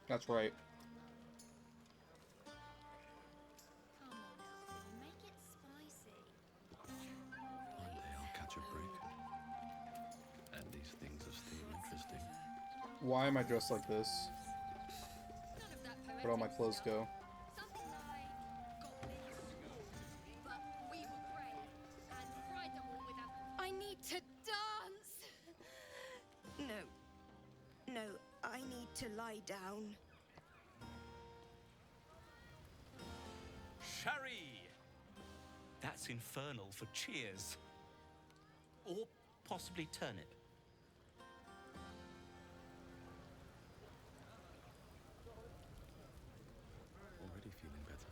That's right. Come on, Alfie, make it spicy. One day I'll catch a break. And these things are still interesting. Why am I dressed like this? None of that Where'd all my poetic clothes stuff. go? Something like goblins swarmed, but we were brave and fried them all with our... I need to dance! No. No, I need to lie down. Sherry! That's infernal for cheers. Or possibly turnip. Already feeling better.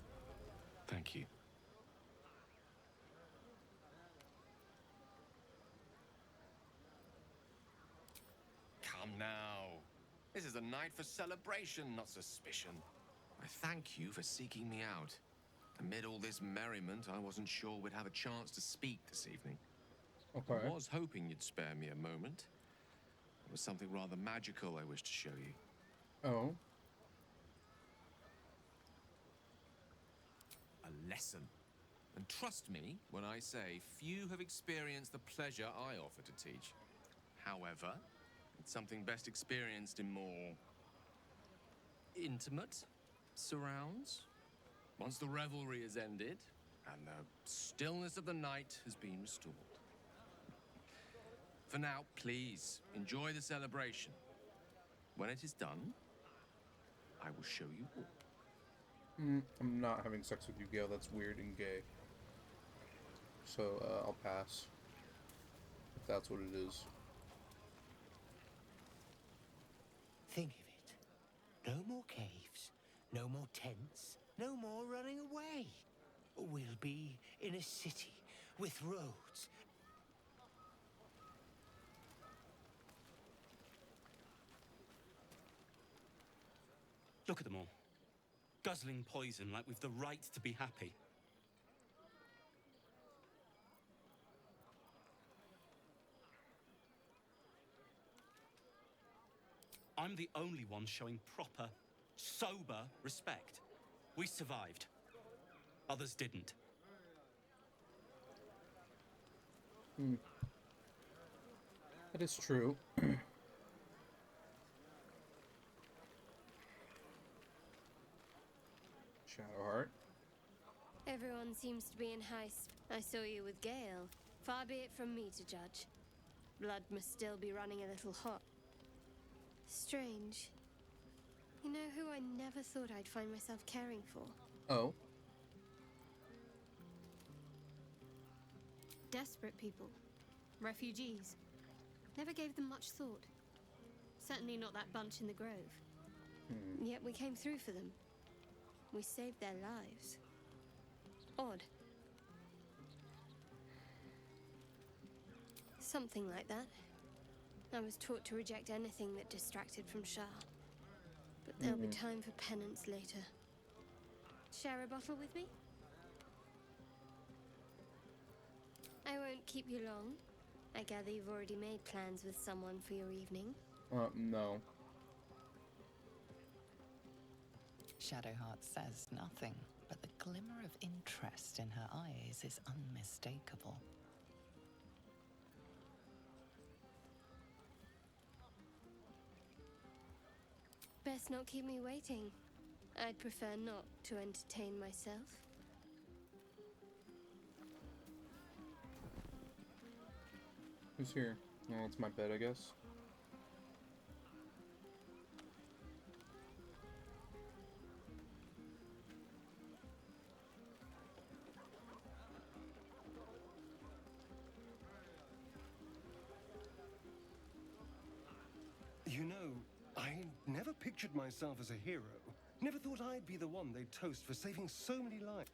Thank you. Come now. This is a night for celebration, not suspicion. I thank you for seeking me out. Amid all this merriment, I wasn't sure we'd have a chance to speak this evening. Okay. I was hoping you'd spare me a moment. There was something rather magical I wish to show you. Oh. A lesson. And trust me when I say few have experienced the pleasure I offer to teach. However, it's something best experienced in more intimate surrounds. Once the revelry is ended and the stillness of the night has been restored. For now, please enjoy the celebration. When it is done, I will show you all. I'm not having sex with you, Gail. That's weird and gay. So, I'll pass. If that's what it is. Think of it. No more caves, no more tents, no more running away. We'll be in a city with roads. Look at them all. Guzzling poison like we've the right to be happy. I'm the only one showing proper, sober respect. We survived. Others didn't. That is true. Shadowheart. Everyone seems to be in I saw you with Gale. Far be it from me to judge. Blood must still be running a little hot. Strange. You know who I never thought I'd find myself caring for? Oh. Desperate people. Refugees. Never gave them much thought. Certainly not that bunch in the grove. Yet we came through for them. We saved their lives. Odd. Something like that. I was taught to reject anything that distracted from Shah. But there'll be time for penance later. Share a bottle with me? I won't keep you long. I gather you've already made plans with someone for your evening. No. Shadowheart says nothing, but the glimmer of interest in her eyes is unmistakable. Best not keep me waiting. I'd prefer not to entertain myself. Who's here? Oh, it's my bed, I guess. You know, I never pictured myself as a hero. Never thought I'd be the one they'd toast for saving so many lives.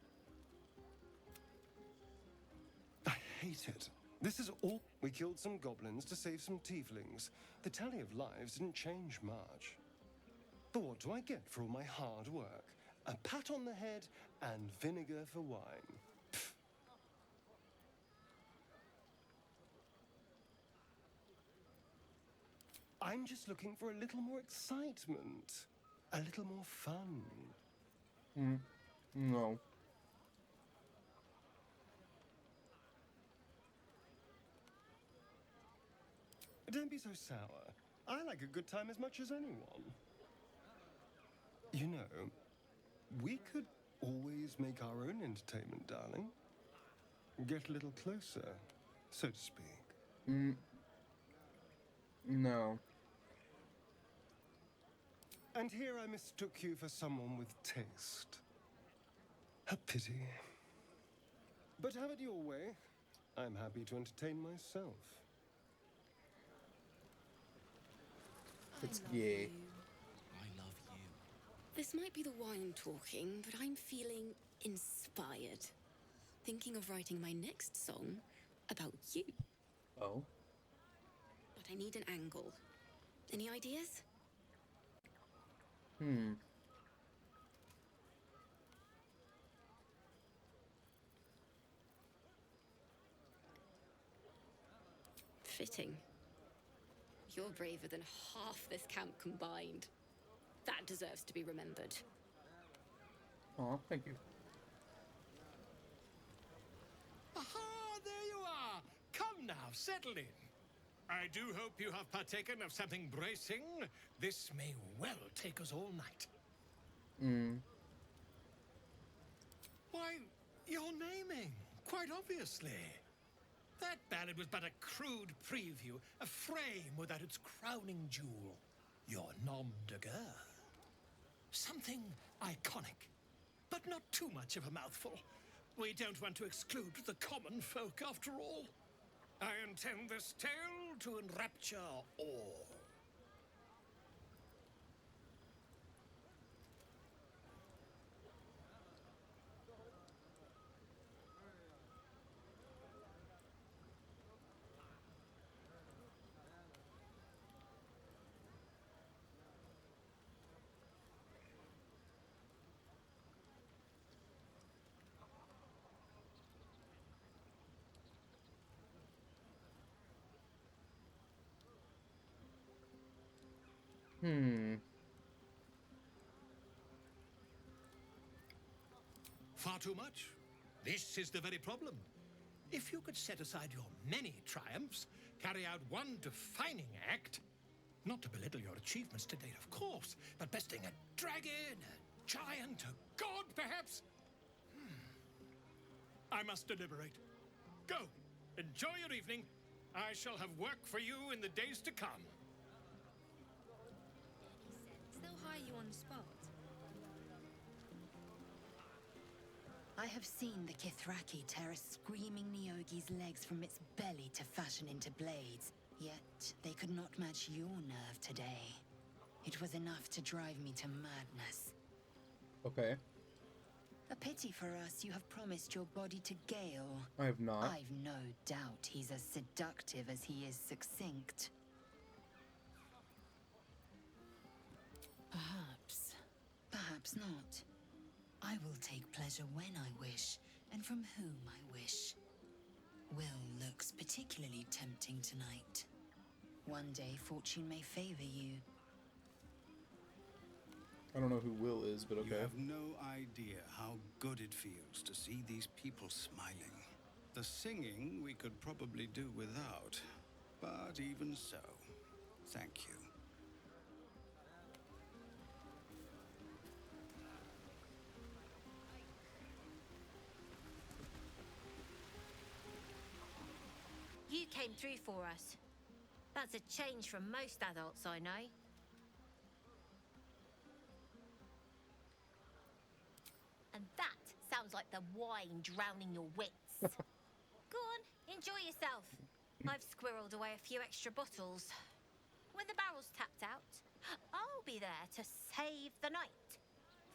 I hate it. This is all. We killed some goblins to save some tieflings. The tally of lives didn't change much. But what do I get for all my hard work? A pat on the head and vinegar for wine. Pfft. I'm just looking for a little more excitement, a little more fun. No. Don't be so sour. I like a good time as much as anyone. You know, we could always make our own entertainment, darling. Get a little closer, so to speak. No. And here I mistook you for someone with taste. A pity. But have it your way. I'm happy to entertain myself. It's gay. I love you. This might be the wine talking, but I'm feeling inspired. Thinking of writing my next song about you. Oh. But I need an angle. Any ideas? Fitting. You're braver than half this camp combined. That deserves to be remembered. Oh, thank you. Aha! There you are! Come now, settle in. I do hope you have partaken of something bracing. This may well take us all night. Why, you're naming, quite obviously. That ballad was but a crude preview, a frame without its crowning jewel. Your nom de guerre. Something iconic, but not too much of a mouthful. We don't want to exclude the common folk, after all. I intend this tale to enrapture all. Far too much? This is the very problem. If you could set aside your many triumphs, carry out one defining act, not to belittle your achievements to date, of course, but besting a dragon, a giant, a god, perhaps? I must deliberate. Go, enjoy your evening. I shall have work for you in the days to come. They'll hire you on the spot. I have seen the Kithraki tear a screaming Nyogi's legs from its belly to fashion into blades. Yet they could not match your nerve today. It was enough to drive me to madness. Okay. A pity for us you have promised your body to Gale. I have not. I've no doubt he's as seductive as he is succinct. Perhaps. Perhaps not. I will take pleasure when I wish, and from whom I wish. Will looks particularly tempting tonight. One day fortune may favor you. I don't know who Will is, but okay. You have no idea how good it feels to see these people smiling. The singing we could probably do without, but even so, thank you. You came through for us. That's a change from most adults I know. And that sounds like the wine drowning your wits. Go on, enjoy yourself. I've squirreled away a few extra bottles. When the barrel's tapped out, I'll be there to save the night.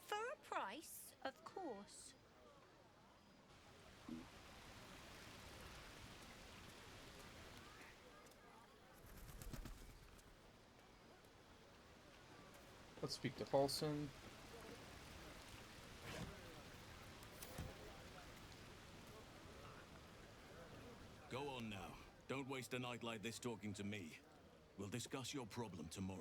For a price, of course. Let's speak to Halson. Go on now. Don't waste a night like this talking to me. We'll discuss your problem tomorrow.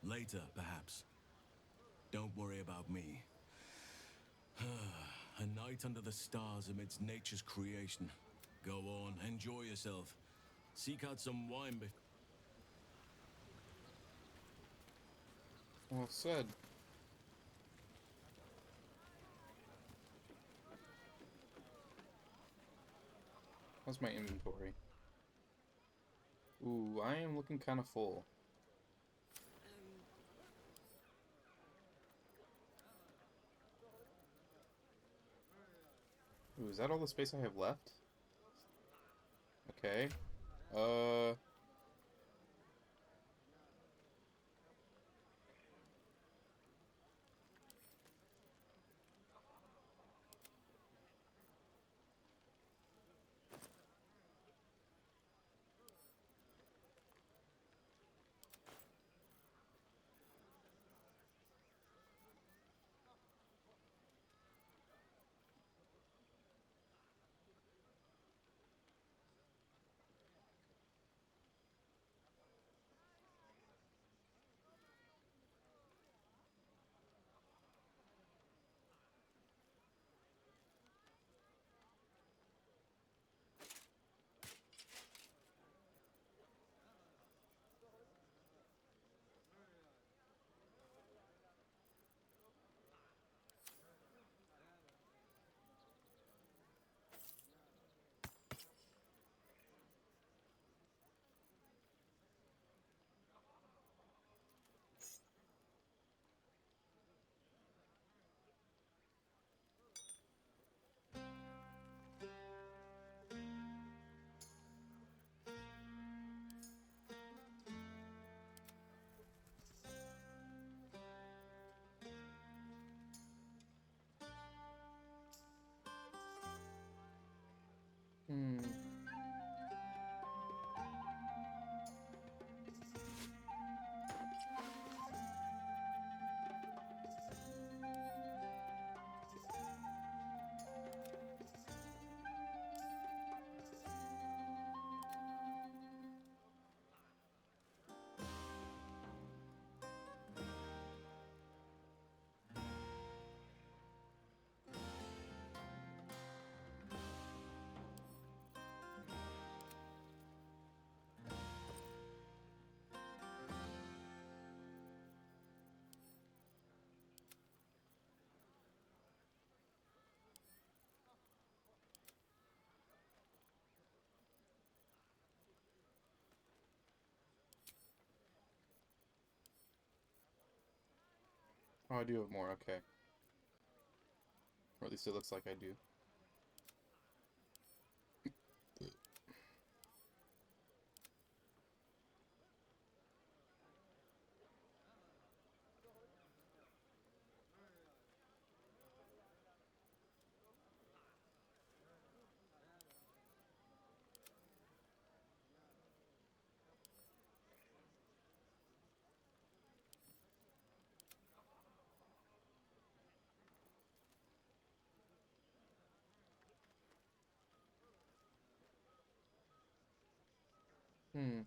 Later, perhaps. Don't worry about me. A night under the stars amidst nature's creation. Go on, enjoy yourself. Seek out some wine Well said. How's my inventory? Ooh, I am looking kind of full. Ooh, is that all the space I have left? Okay. Hmm. Oh, I do have more, okay. Or at least it looks like I do. Hmm.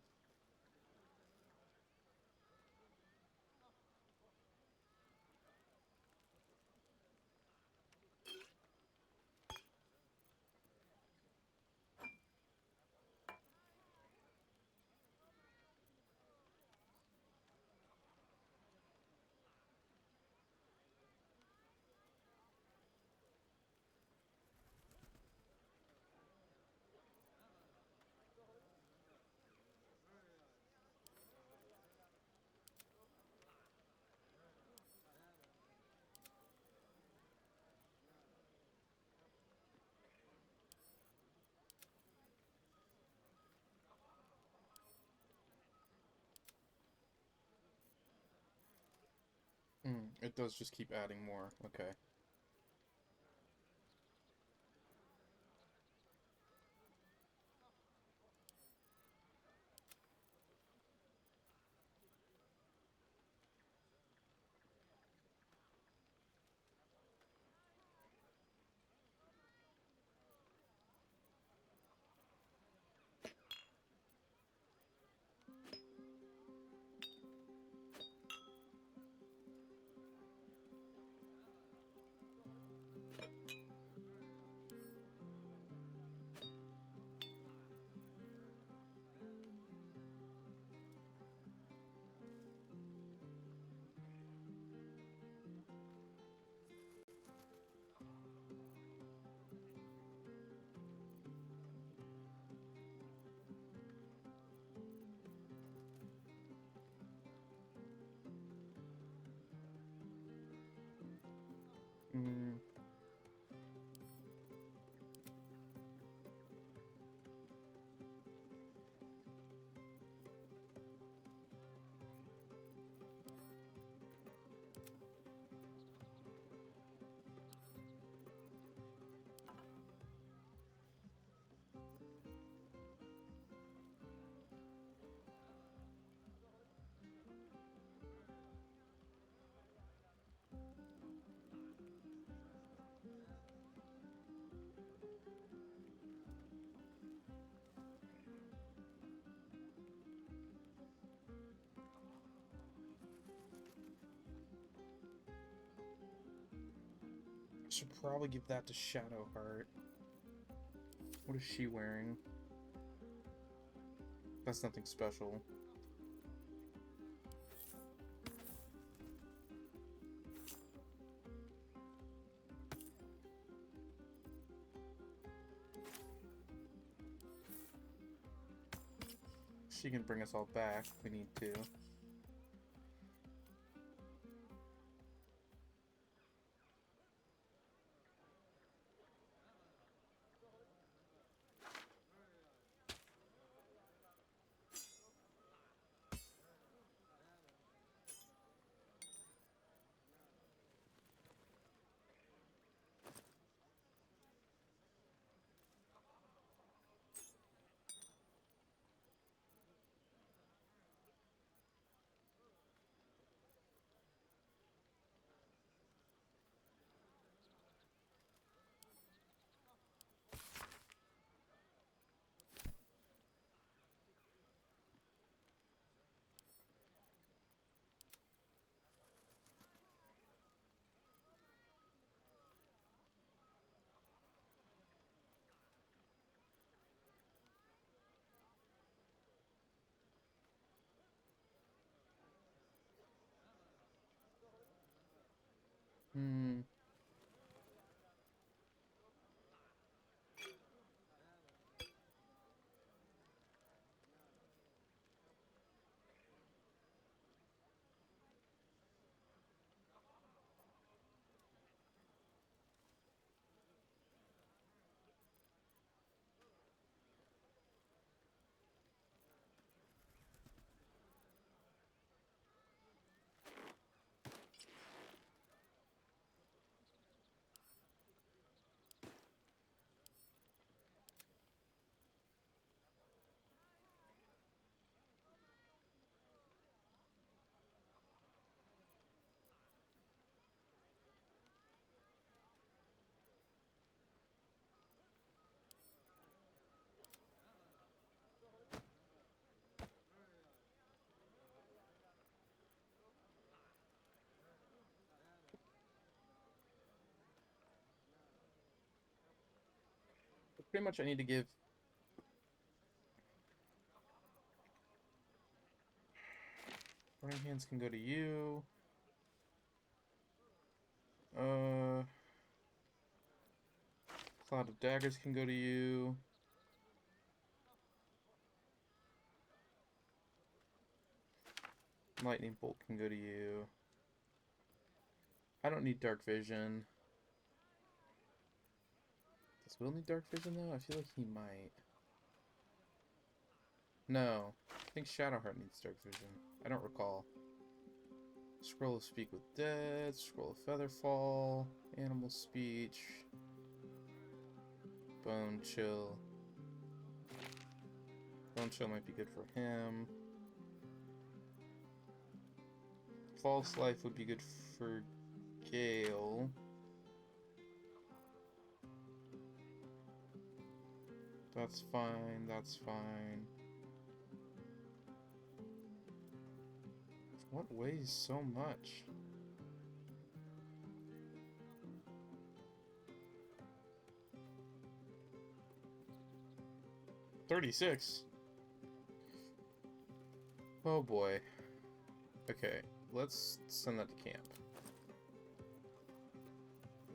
Hmm. It does just keep adding more, okay. Should probably give that to Shadowheart. What is she wearing? That's nothing special. She can bring us all back if we need to. Hmm. But pretty much I need to give Burning Hands can go to you. Cloud of Daggers can go to you. Lightning Bolt can go to you. I don't need Dark Vision. Does Will need Dark Vision though? I feel like he might. No. I think Shadowheart needs Dark Vision. I don't recall. Scroll of Speak with Dead, Scroll of Featherfall, Animal Speech, Bone Chill. Bone Chill might be good for him. False Life would be good for Gale. That's fine, that's fine. What weighs so much? $36. Oh boy. Okay, let's send that to camp.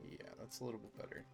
Yeah, that's a little bit better.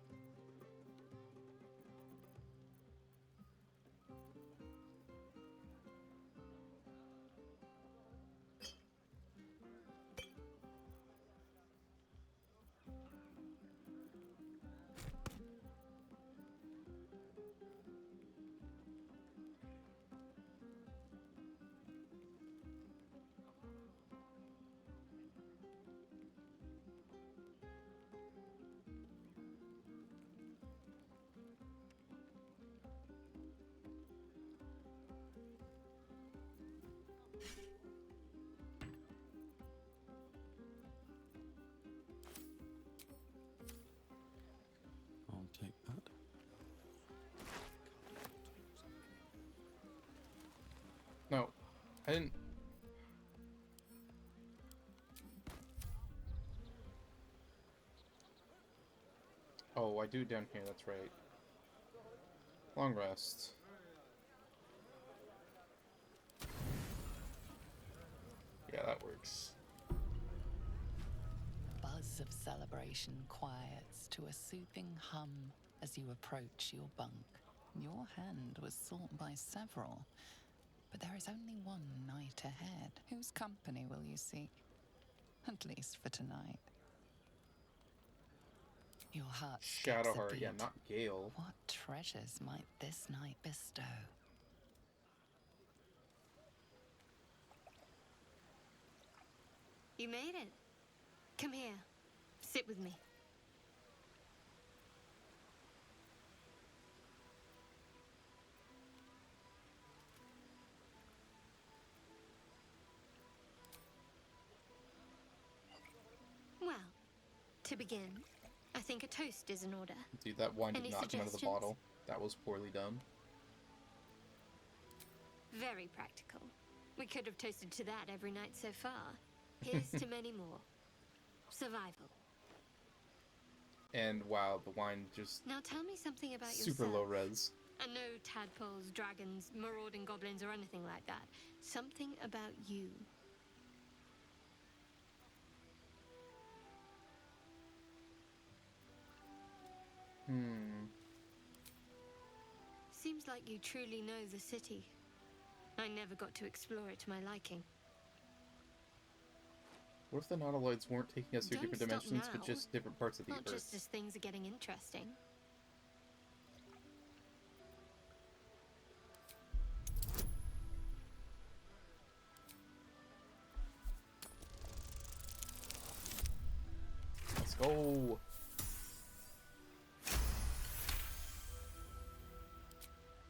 I'll take that. No, I didn't. I do it down here, that's right. Long rest. Yeah, that works. Buzz of celebration quiets to a soothing hum as you approach your bunk. Your hand was sought by several, but there is only one night ahead. Whose company will you seek? At least for tonight. Your heart skips a Shadowheart, beat. yeah, not Gale. What treasures might this night bestow? You made it. Come here. Sit with me. Well, to begin, I think a toast is in order. Dude, that wine did Any not come out of the suggestions? bottle. That was poorly done. Very practical. We could have toasted to that every night so far. Here's to many more. Survival. And wow, the wine just Now tell me something about super yourself. low res. And no tadpoles, dragons, marauding goblins, or anything like that. Something about you. Seems like you truly know the city. I never got to explore it to my liking. What if the Nautiloids weren't taking us through Don't different stop dimensions, but now. just different parts of the Not Earth? just as things are getting interesting. Let's go!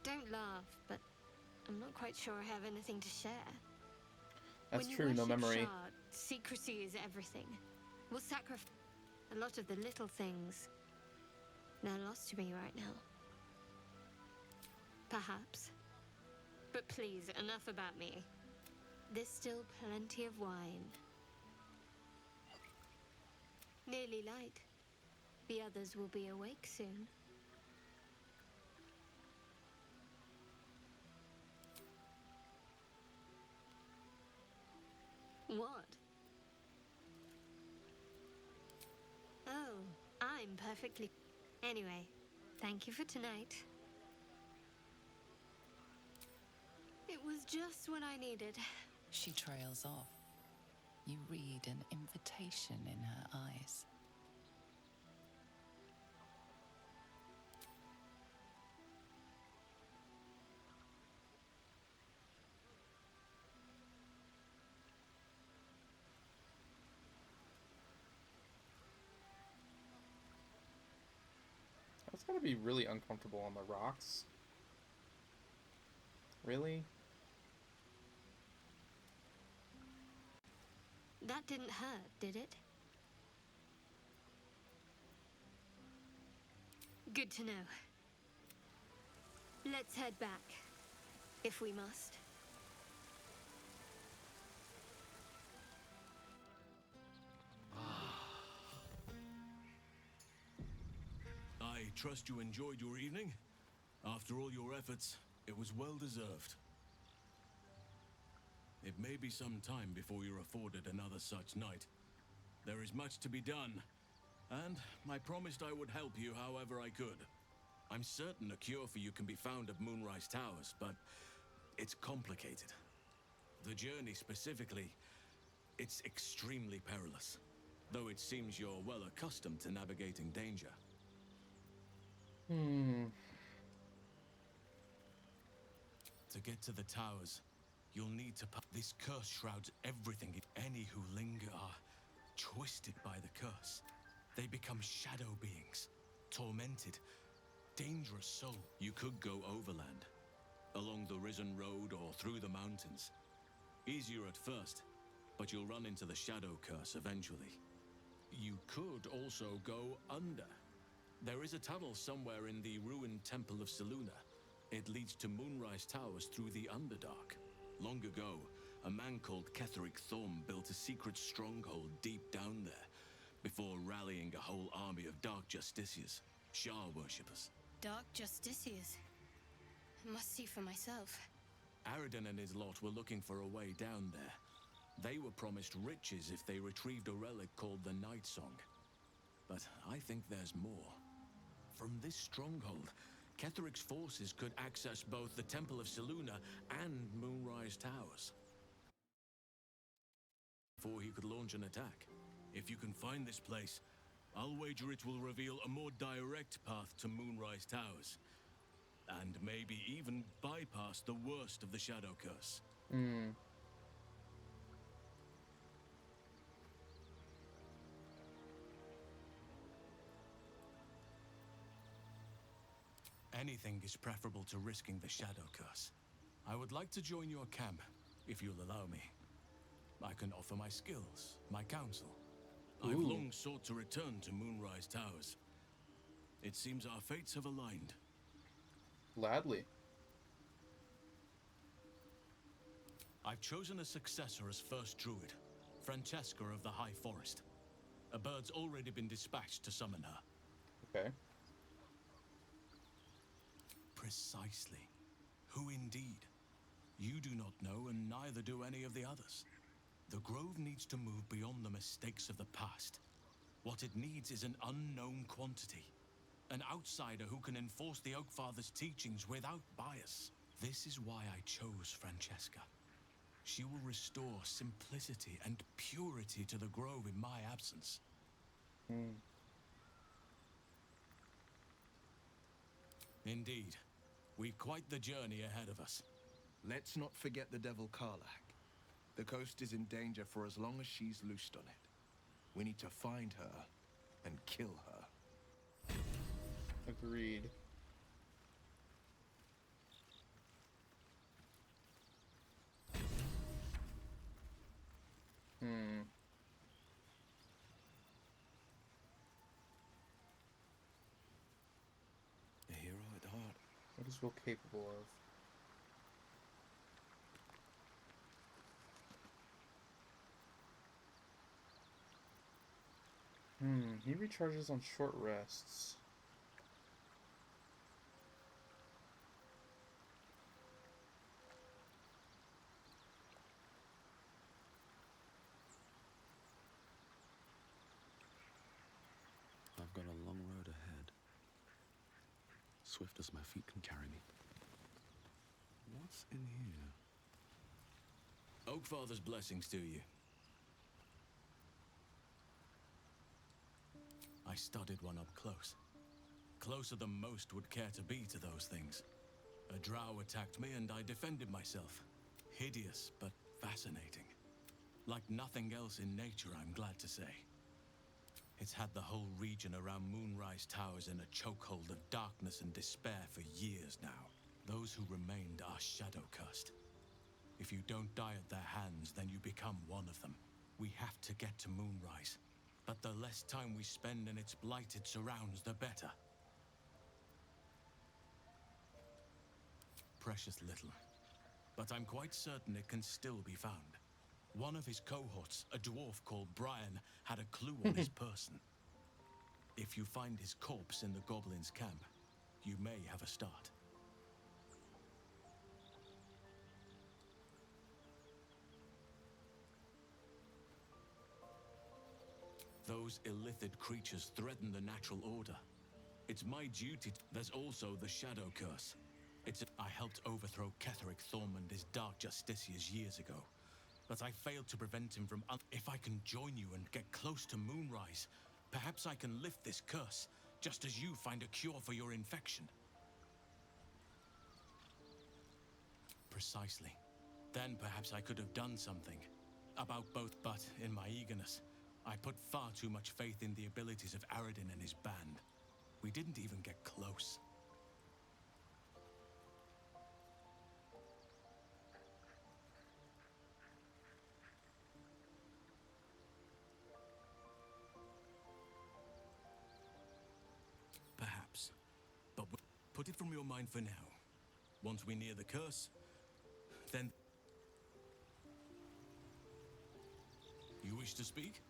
Don't laugh, but I'm not quite sure I have anything to share. That's When you true, no worship memory. Shard, secrecy is everything. We'll sacrifice a lot of the little things. They're lost to me right now. Perhaps. But please, enough about me. There's still plenty of wine. Nearly light. The others will be awake soon. What? Oh, I'm perfectly... Anyway, thank you for tonight. It was just what I needed. She trails off. You read an invitation in her eyes. That's gotta be really uncomfortable on the rocks. Really? That didn't hurt, did it? Good to know. Let's head back, if we must. I trust you enjoyed your evening. After all your efforts, it was well deserved. It may be some time before you're afforded another such night. There is much to be done, and I promised I would help you however I could. I'm certain a cure for you can be found at Moonrise Towers, but it's complicated. The journey specifically, it's extremely perilous, though it seems you're well accustomed to navigating danger. To get to the towers, you'll need to this curse shrouds everything. Any who linger are twisted by the curse. They become shadow beings, tormented, dangerous soul. You could go overland, along the Risen Road or through the mountains. Easier at first, but you'll run into the shadow curse eventually. You could also go under. There is a tunnel somewhere in the ruined Temple of Seluna. It leads to Moonrise Towers through the Underdark. Long ago, a man called Ketheric Thorm built a secret stronghold deep down there, before rallying a whole army of Dark Justiciars. Shah worshippers. Dark Justiciars. Must see for myself. Aradin and his lot were looking for a way down there. They were promised riches if they retrieved a relic called the Night Song. But I think there's more. From this stronghold, Ketheric's forces could access both the Temple of Selûne and Moonrise Towers before he could launch an attack. If you can find this place, I'll wager it will reveal a more direct path to Moonrise Towers. And maybe even bypass the worst of the Shadow Curse. Anything is preferable to risking the Shadow Curse. I would like to join your camp, if you'll allow me. I can offer my skills, my counsel. I've long sought to return to Moonrise Towers. It seems our fates have aligned. Gladly. I've chosen a successor as first druid, Francesca of the High Forest. A bird's already been dispatched to summon her. Okay. Precisely. Who indeed? You do not know, and neither do any of the others. The Grove needs to move beyond the mistakes of the past. What it needs is an unknown quantity. An outsider who can enforce the Oakfather's teachings without bias. This is why I chose Francesca. She will restore simplicity and purity to the Grove in my absence. Indeed. We've quite the journey ahead of us. Let's not forget the Devil Karlak. The coast is in danger for as long as she's loosed on it. We need to find her and kill her. Agreed. A hero at heart. What is Will capable of? He recharges on short rests. I've got a long road ahead. Swift as my feet can carry me. What's in here? Oakfather's blessings to you. I studied one up close. Closer than most would care to be to those things. A drow attacked me and I defended myself. Hideous, but fascinating. Like nothing else in nature, I'm glad to say. It's had the whole region around Moonrise Towers in a chokehold of darkness and despair for years now. Those who remained are shadow-cursed. If you don't die at their hands, then you become one of them. We have to get to Moonrise. But the less time we spend in its blighted surrounds, the better. Precious little. But I'm quite certain it can still be found. One of his cohorts, a dwarf called Brian, had a clue on his person. If you find his corpse in the goblins' camp, you may have a start. Those illithid creatures threaten the natural order. It's my duty. There's also the Shadow Curse. I helped overthrow Ketheric Thormund his Dark Justiciars years ago. But I failed to prevent him from... If I can join you and get close to Moonrise, perhaps I can lift this curse, just as you find a cure for your infection. Precisely. Then perhaps I could have done something. About both, but in my eagerness, I put far too much faith in the abilities of Aradin and his band. We didn't even get close. Perhaps. But put it from your mind for now. Once we near the curse, then... You wish to speak?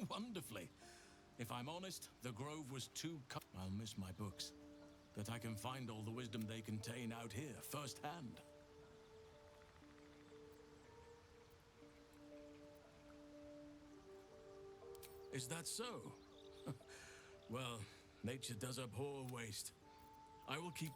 Wonderfully. If I'm honest, the grove was too I'll miss my books. But I can find all the wisdom they contain out here, firsthand. Is that so? Well, nature does abhor waste. I will keep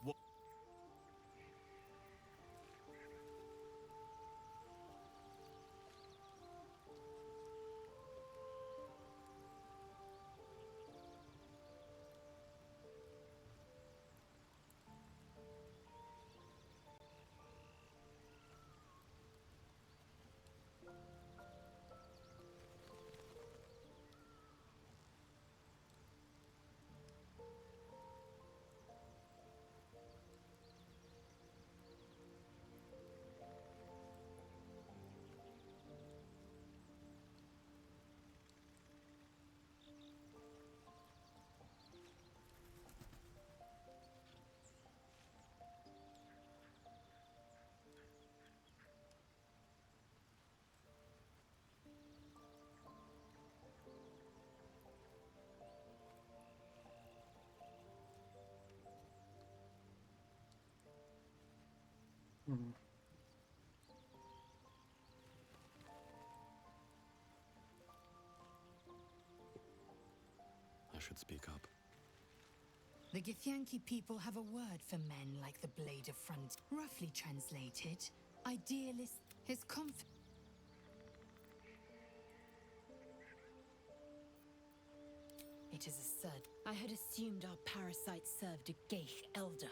Hmm. I should speak up. The Githyanki people have a word for men like the Blade of Front. Roughly translated, idealist. His It is absurd. I had assumed our parasites served a Geich elder.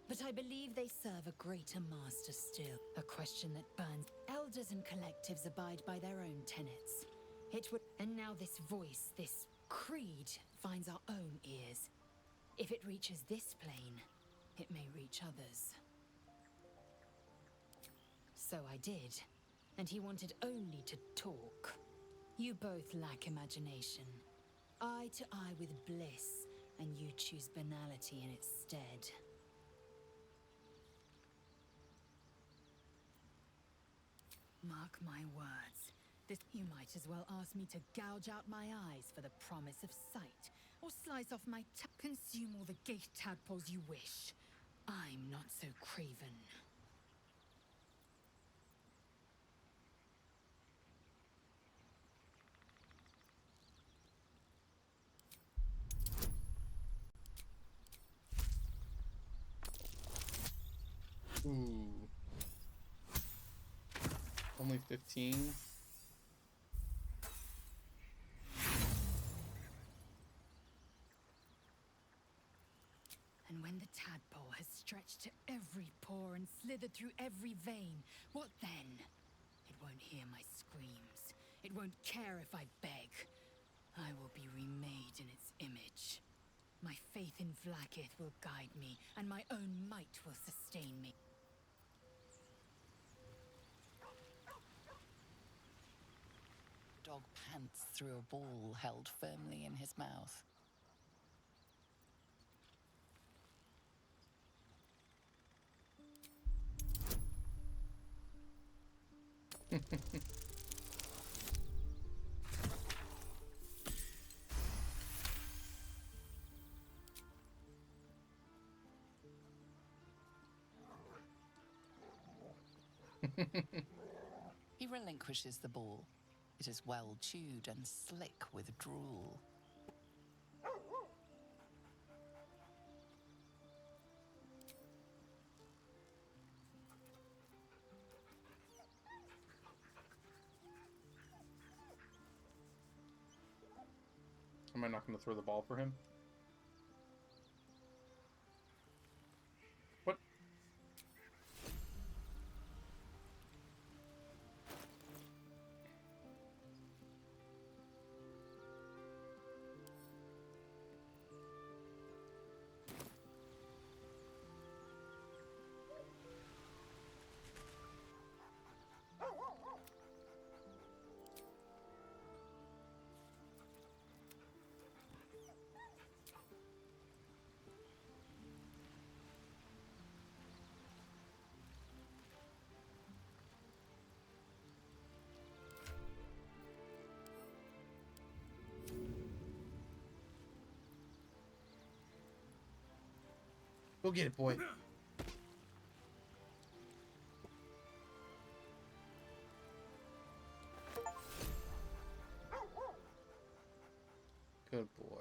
But I believe they serve a greater master still. A question that burns. Elders and collectives abide by their own tenets. It would. And now this voice, this creed, finds our own ears. If it reaches this plane, it may reach others. So I did. And he wanted only to talk. You both lack imagination. Eye to eye with bliss, and you choose banality in its stead. Mark my words. You might as well ask me to gouge out my eyes for the promise of sight, or slice off my consume all the gate tadpoles you wish. I'm not so craven. Ooh. Only 15. And when the tadpole has stretched to every pore and slithered through every vein, what then? It won't hear my screams. It won't care if I beg. I will be remade in its image. My faith in Vlaakith will guide me, and my own might will sustain me. Dog pants through a ball held firmly in his mouth. He relinquishes the ball. It is well chewed and slick with drool. Am I not going to throw the ball for him? What? Go get it, boy. Good boy.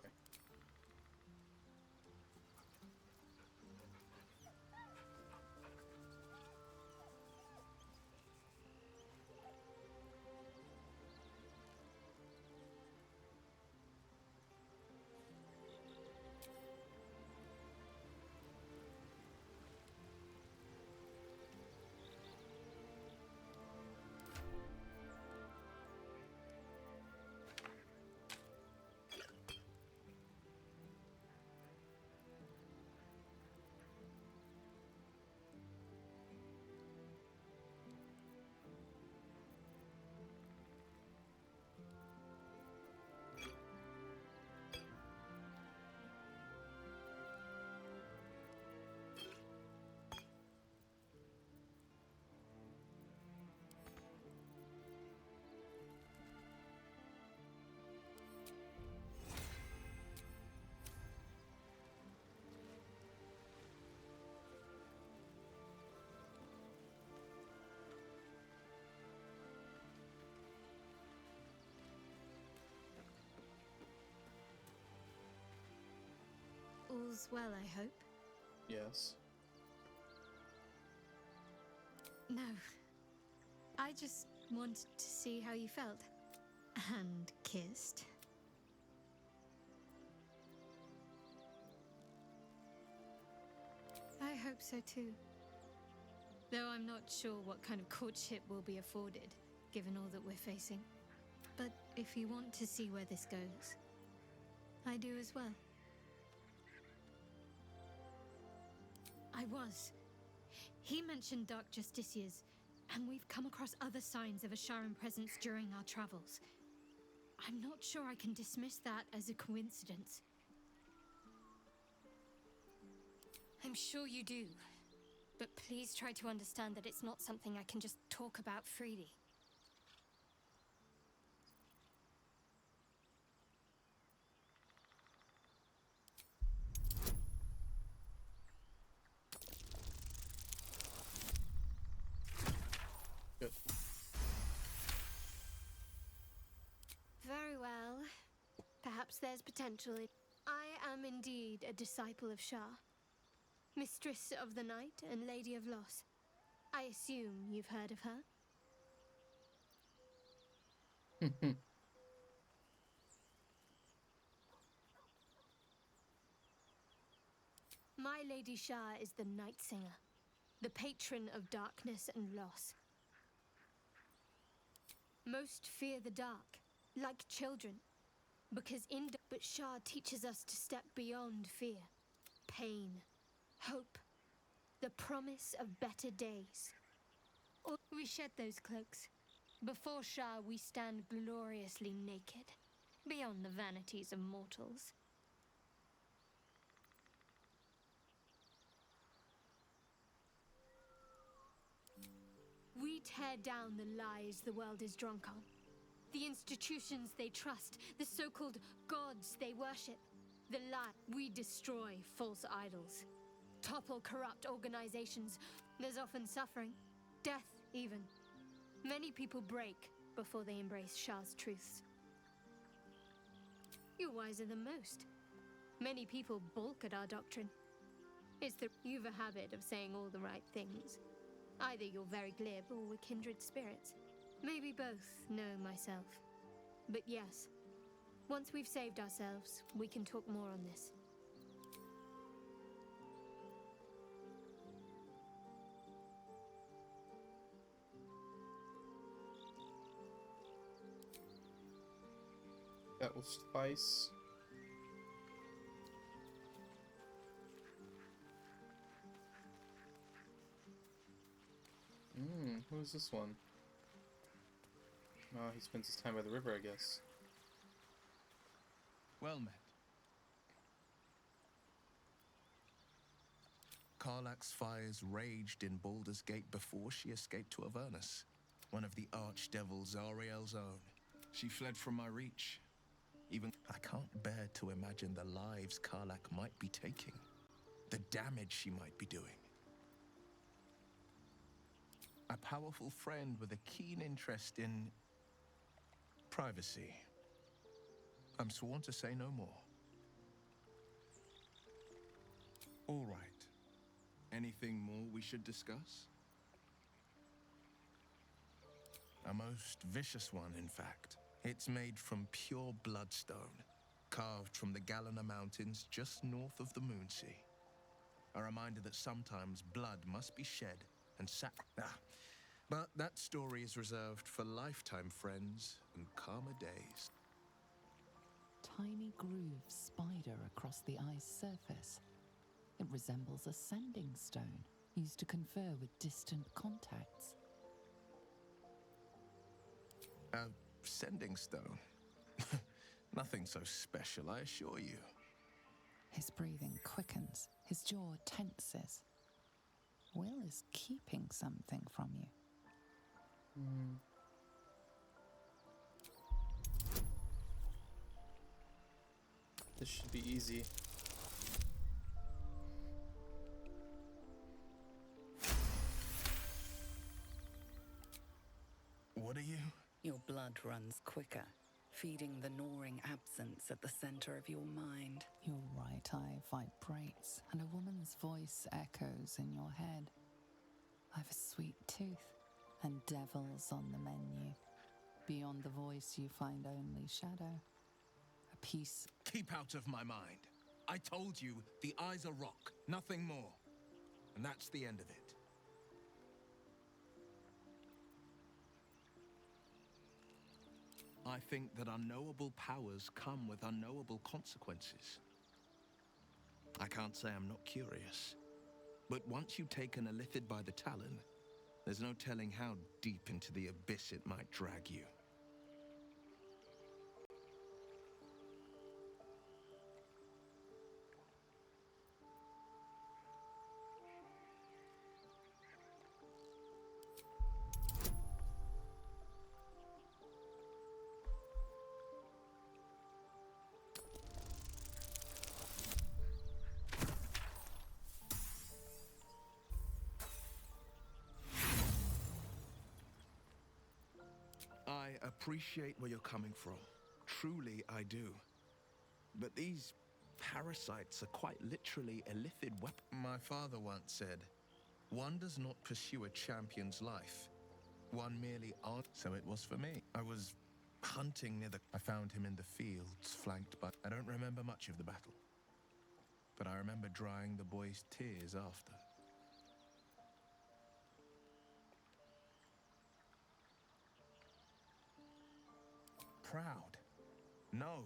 All's well, I hope. Yes. No. I just wanted to see how you felt. And kissed. I hope so too. Though I'm not sure what kind of courtship will be afforded, given all that we're facing. But if you want to see where this goes, I do as well. I was. He mentioned Dark Justiciars, and we've come across other signs of a Sharan presence during our travels. I'm not sure I can dismiss that as a coincidence. I'm sure you do. But please try to understand that it's not something I can just talk about freely. Good. Very well. Perhaps there's potential in... I am indeed a disciple of Shah. Mistress of the Night and Lady of Loss. I assume you've heard of her? My Lady Shah is the Night Singer, the patron of darkness and loss. Most fear the dark, like children, because but Shah teaches us to step beyond fear, pain, hope, the promise of better days. Or we shed those cloaks. Before Shah, we stand gloriously naked, beyond the vanities of mortals. We tear down the lies the world is drunk on. The institutions they trust, the so-called gods they worship. The lie. We destroy false idols. Topple corrupt organizations. There's often suffering. Death, even. Many people break before they embrace Shah's truths. You're wiser than most. Many people balk at our doctrine. You've a habit of saying all the right things. Either you're very glib or we're kindred spirits. Maybe both, know myself. But yes, once we've saved ourselves, we can talk more on this. That will suffice. Who's this one? Oh, he spends his time by the river, I guess. Well met. Karlach's fires raged in Baldur's Gate before she escaped to Avernus, one of the archdevil Zariel's own. She fled from my reach. Even I can't bear to imagine the lives Karlach might be taking. the damage she might be doing. A powerful friend with a keen interest in privacy. I'm sworn to say no more. All right. Anything more we should discuss? A most vicious one, in fact. It's made from pure bloodstone, carved from the Galena Mountains just north of the Moonsea. A reminder that sometimes blood must be shed and but that story is reserved for lifetime friends and calmer days. Tiny grooves spider across the eye's surface. It resembles a sending stone used to confer with distant contacts. A sending stone? Nothing so special, I assure you. His breathing quickens, his jaw tenses. Will is keeping something from you. This should be easy. What are you? Your blood runs quicker, feeding the gnawing absence at the center of your mind. Your right eye vibrates, and a woman's voice echoes in your head. I've a sweet tooth, and devils on the menu. Beyond the voice, you find only shadow. A piece. Keep out of my mind. I told you, the eye's a rock, nothing more. And that's the end of it. I think that unknowable powers come with unknowable consequences. I can't say I'm not curious. But once you've taken a lithid by the talon, there's no telling how deep into the abyss it might drag you. I appreciate where you're coming from. Truly, I do. But these parasites are quite literally a lithid weapon. My father once said, one does not pursue a champion's life. One merely art. So it was for me. I was hunting near I found him in the fields, flanked by... I don't remember much of the battle. But I remember drying the boy's tears after. Proud. No.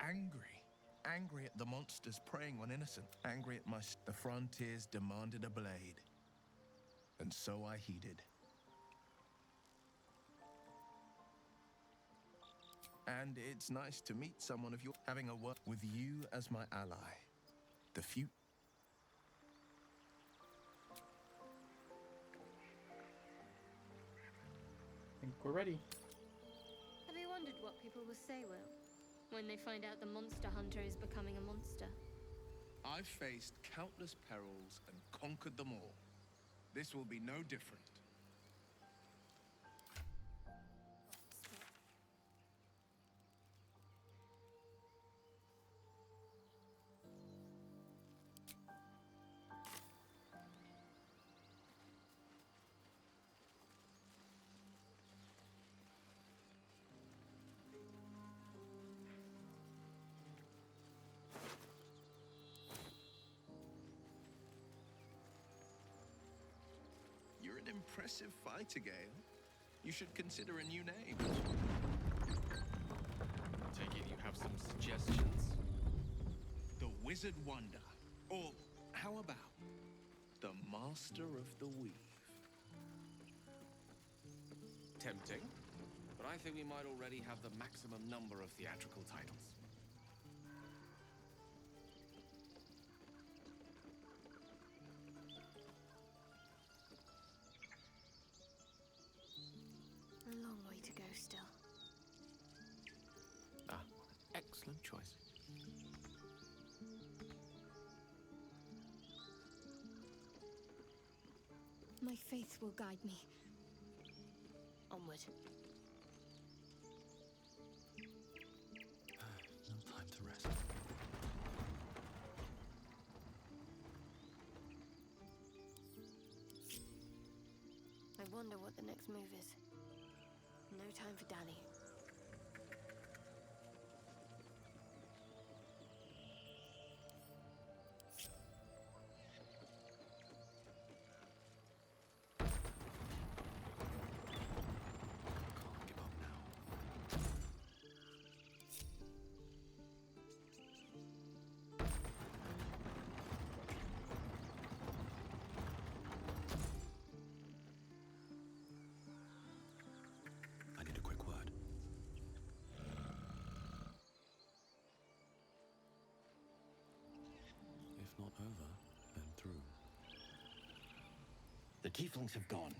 Angry. Angry at the monsters preying on innocent. Angry at the frontiers demanded a blade. And so I heeded. And it's nice to meet someone of your... Having a work with you as my ally. The few... I think we're ready. Have you wondered what people will say, Will, when they find out the monster hunter is becoming a monster? I've faced countless perils and conquered them all. This will be no different. You're an impressive fighter, Gale. You should consider a new name. Take it you have some suggestions? The Wizard Wonder. Or how about the Master of the Weave? Tempting. But I think we might already have the maximum number of theatrical titles. A long way to go still. Ah, excellent choice. My faith will guide me. Onward. No time to rest. I wonder what the next move is. No time for dally. I need a quick word. If not over, then through. The tieflings have gone.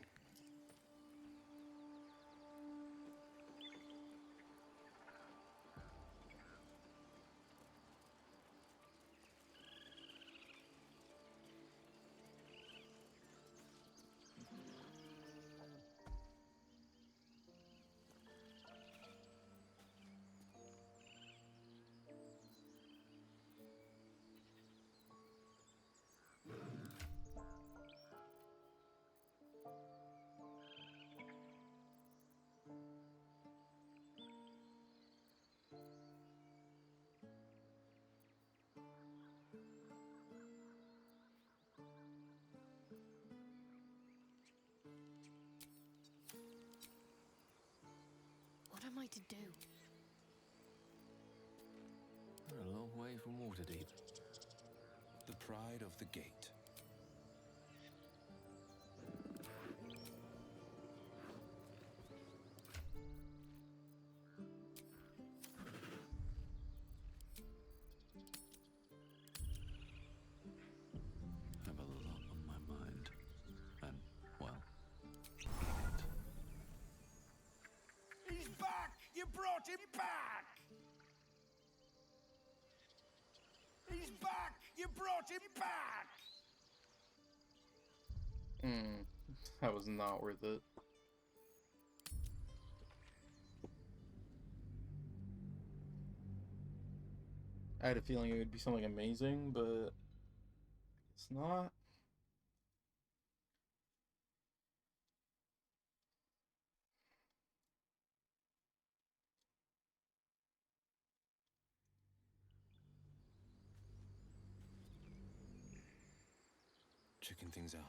What am I to do? We're a long way from Waterdeep. The pride of the gate. Have a lot on my mind. And, well, He's back! You brought him back! He's back! You brought him back! That was not worth it. I had a feeling it would be something amazing, but it's not. checking things out.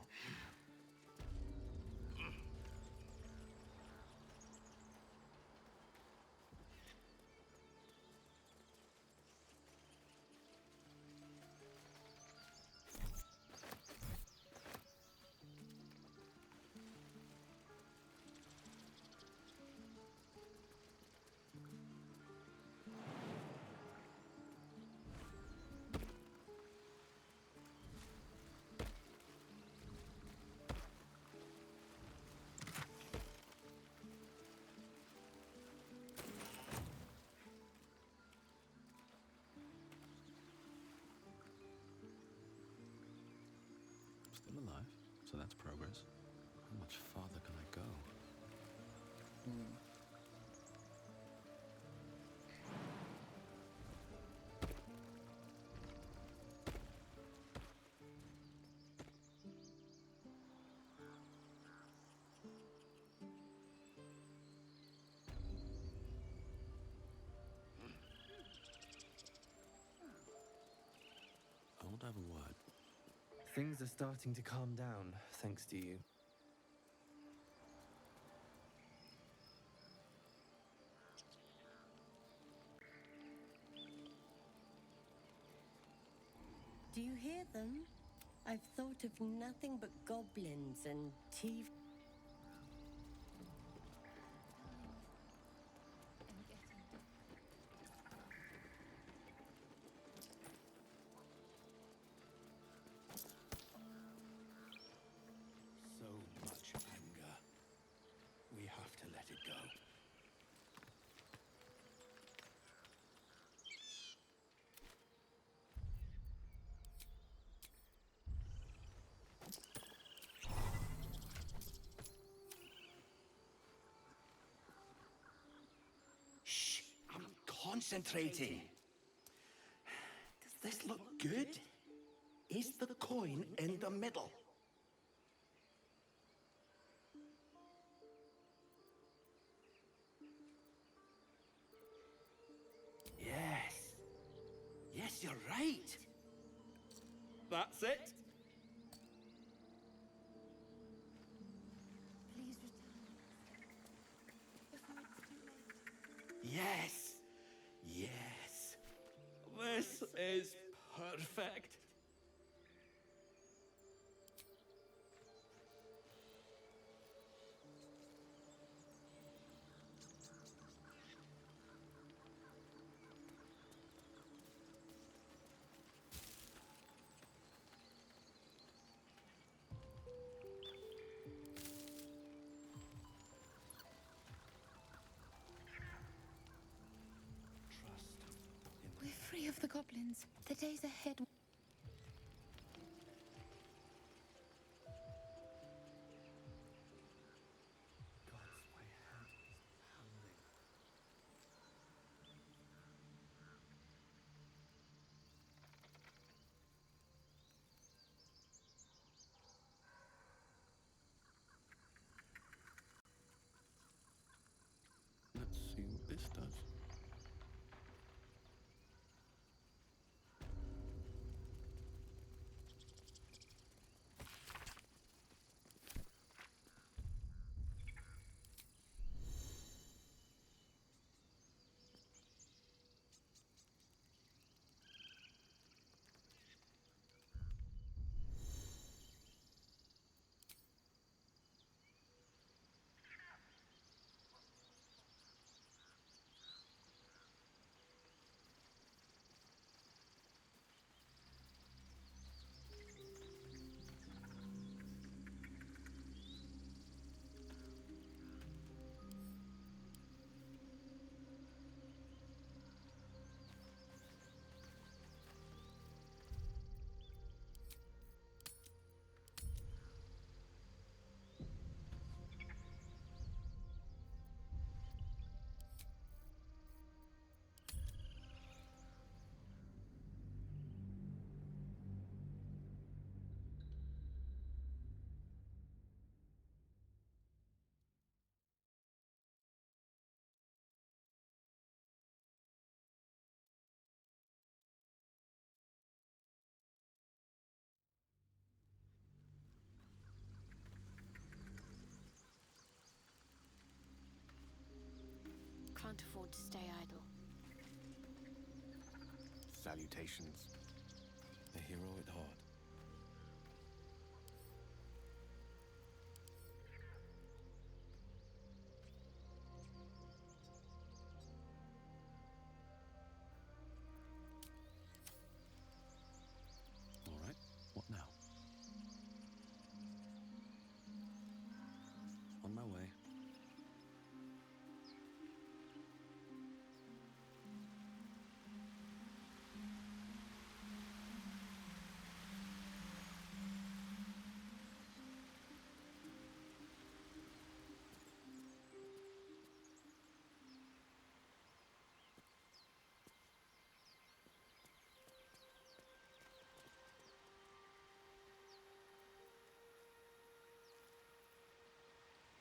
Still alive, so that's progress. How much farther can I go? I want to have a word. Things are starting to calm down, thanks to you. Do you hear them? I've thought of nothing but goblins and tea. So much anger. We have to let it go. concentrating. Does this look good? Is the coin in the middle? Yes. Yes, you're right. That's it. Please return before it's too late. Yes. Yes. This is perfect. We're free of the goblins. The days ahead. Let's see what this does. Can't afford to stay idle. Salutations. A hero at heart. All right, what now? On my way.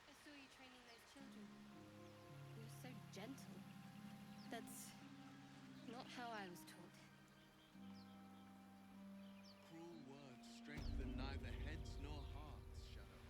I saw you training those children. You were so gentle. That's not how I was taught. Cruel words strengthen neither heads nor hearts, Shadow.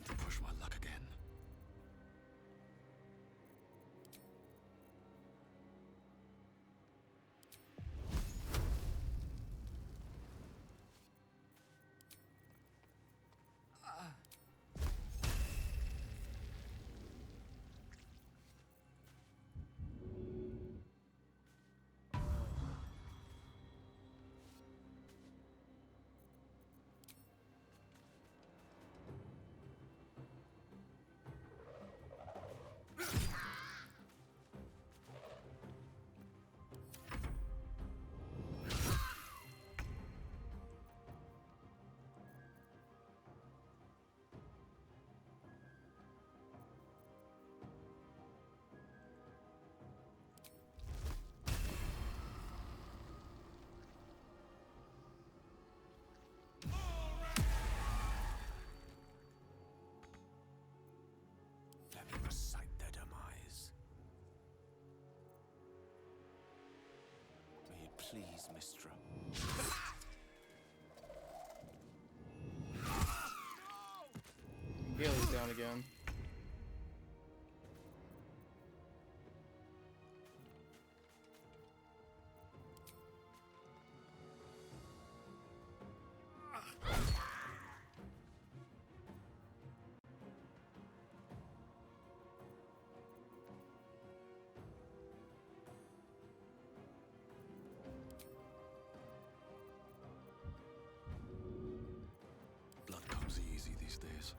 want to push my luck again. Let me recite their demise. May it please, Mistra. Gale's down again. Blood comes easy these days.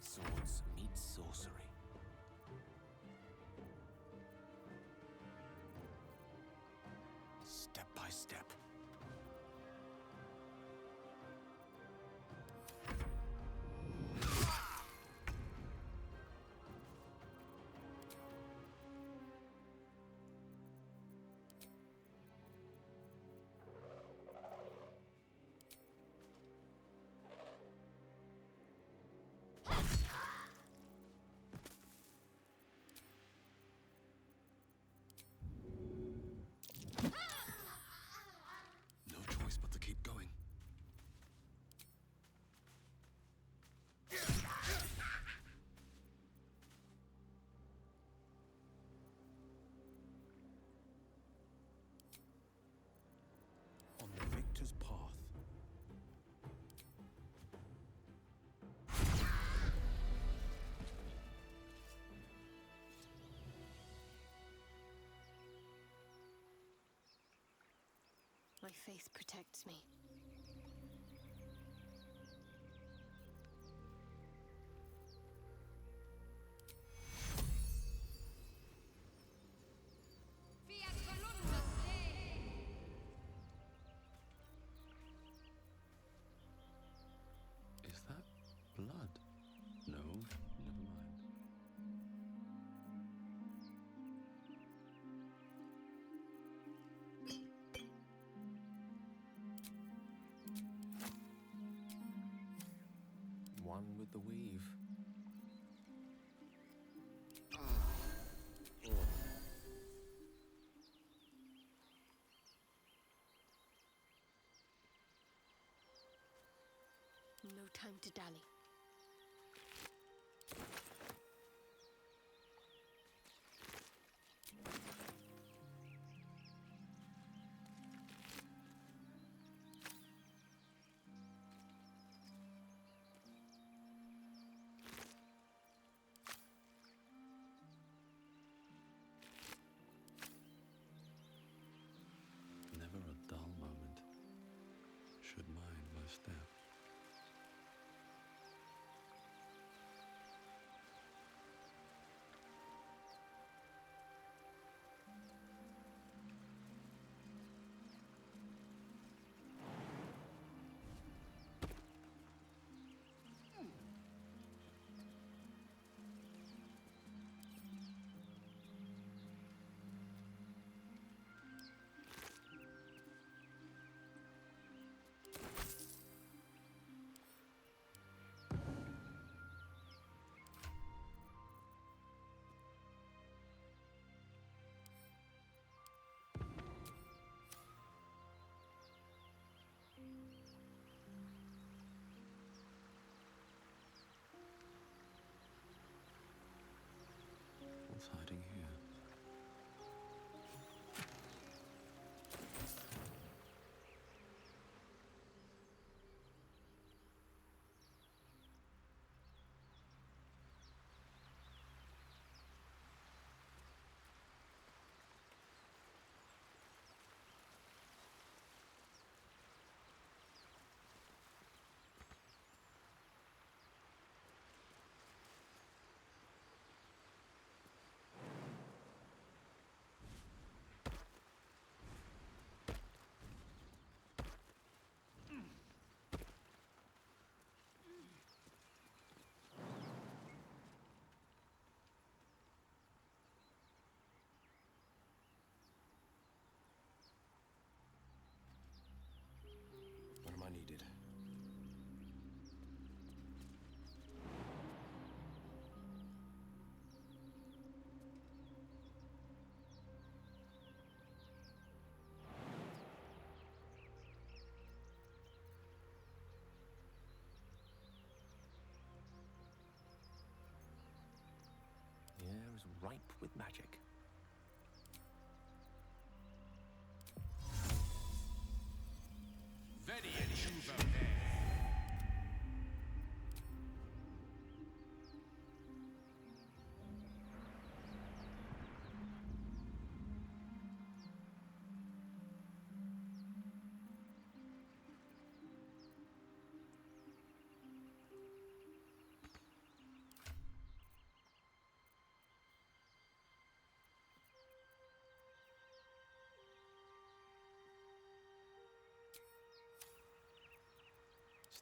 Swords meet sorcery. Step by step. No choice but to keep going. On the victor's path. My faith protects me. Is that blood? No, never mind. One with the weave. No time to dally. Never a dull moment. Should mind my step. ripe with magic. Very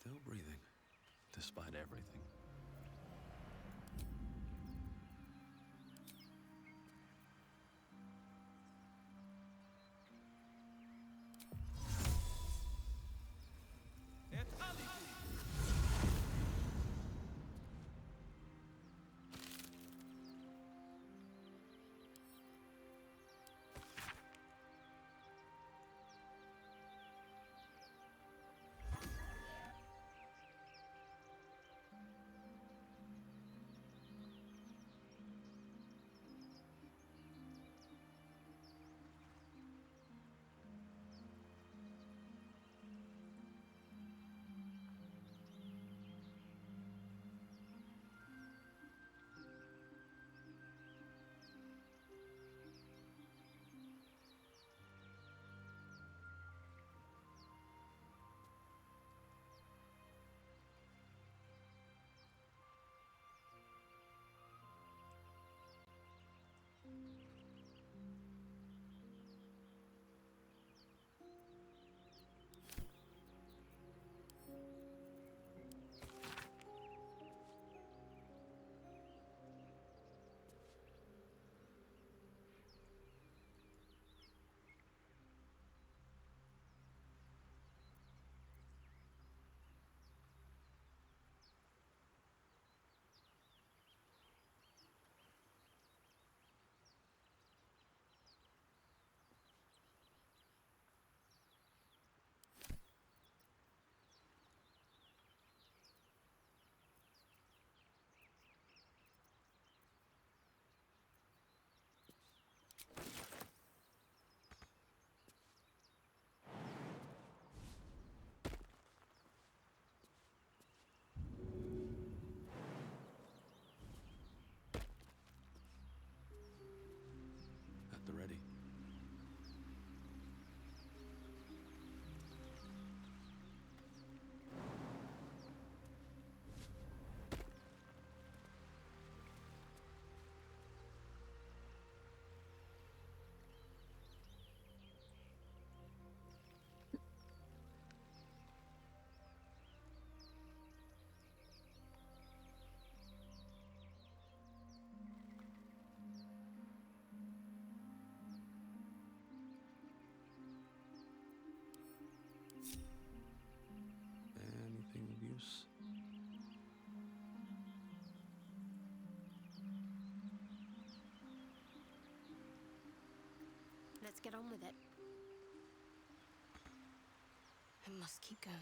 Still breathing, despite everything. At the ready. Anything of use? Let's get on with it. I must keep going.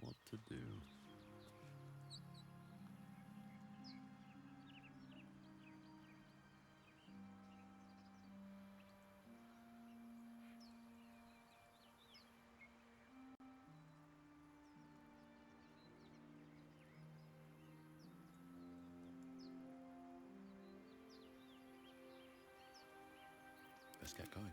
What to do? Let's get going.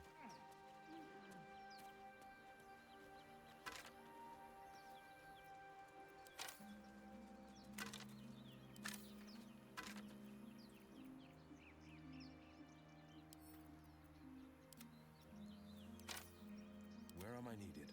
Where am I needed?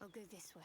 I'll go this way.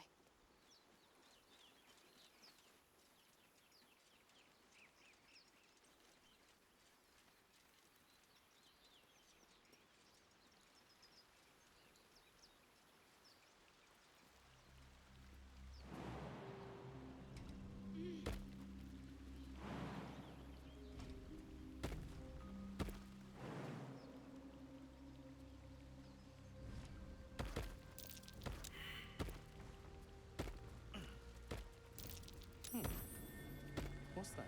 What's that?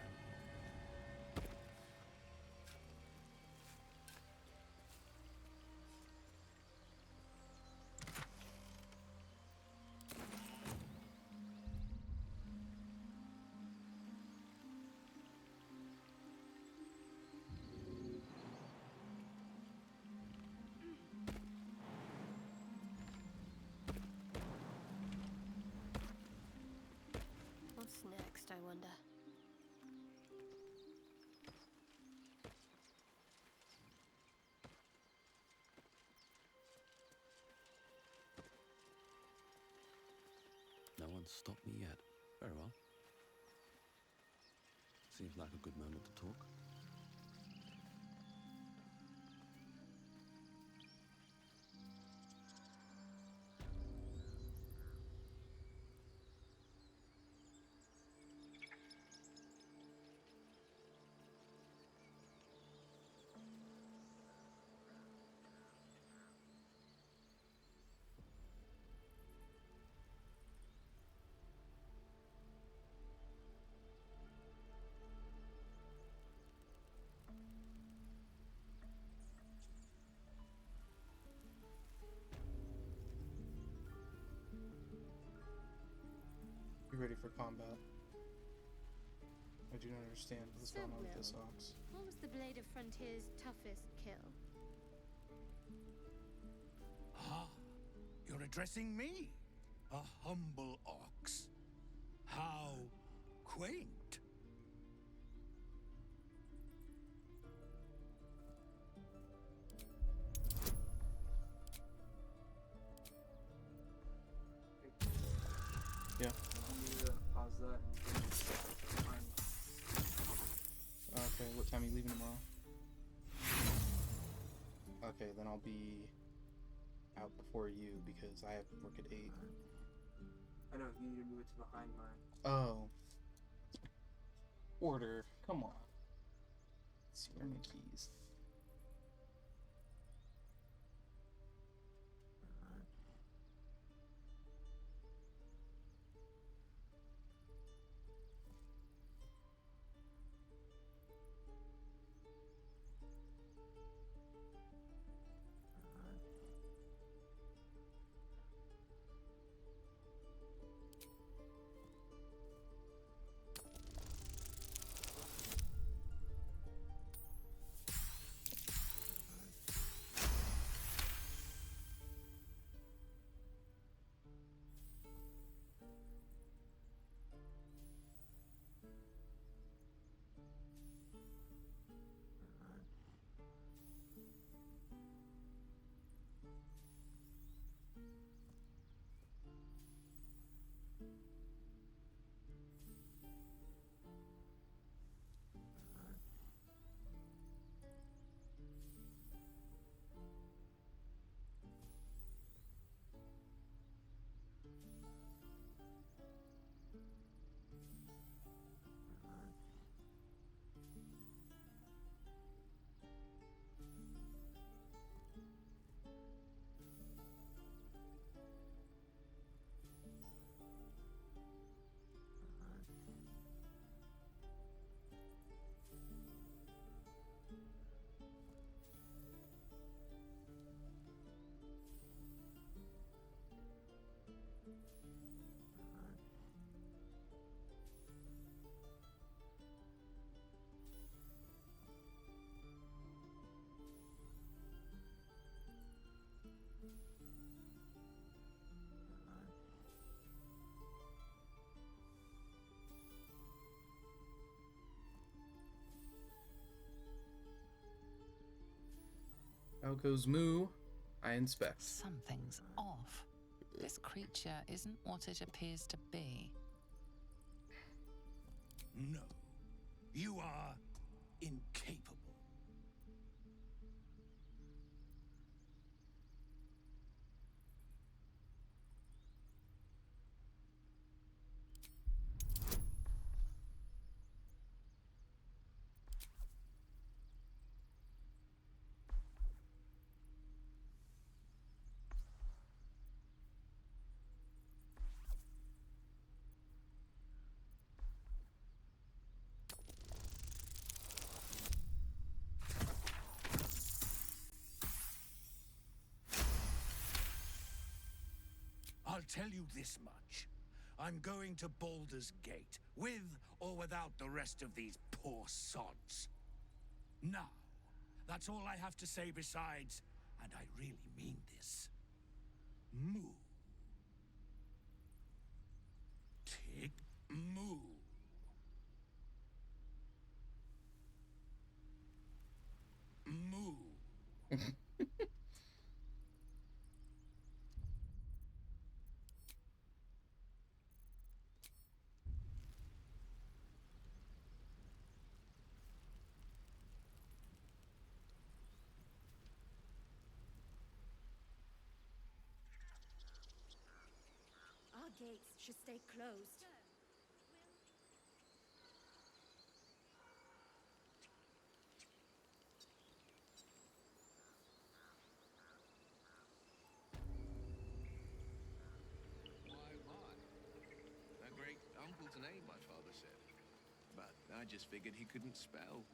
What's next, I wonder? No one's stopped me yet. Very well. Seems like a good moment to talk. Be ready for combat. I do not understand what's So, going on with Will, this ox. what was the Blade of Frontier's toughest kill? Ah, you're addressing me, a humble ox. How quaint. Yeah. Pause that. Okay, what time are you leaving tomorrow? Okay, then I'll be out before you because I have to work at 8. I know, you need to move it to behind mine. Oh. Order. Come on. Let's see, where are my keys? Out goes Moo. I inspect. Something's off. This creature isn't what it appears to be. No. You are incapable. I'll tell you this much. I'm going to Baldur's Gate, with or without the rest of these poor sods. Now, that's all I have to say besides, and I really mean this, moo. Tick, moo. Moo. Our gates should stay closed. A great uncle to name, my father said. But I just figured he couldn't spell.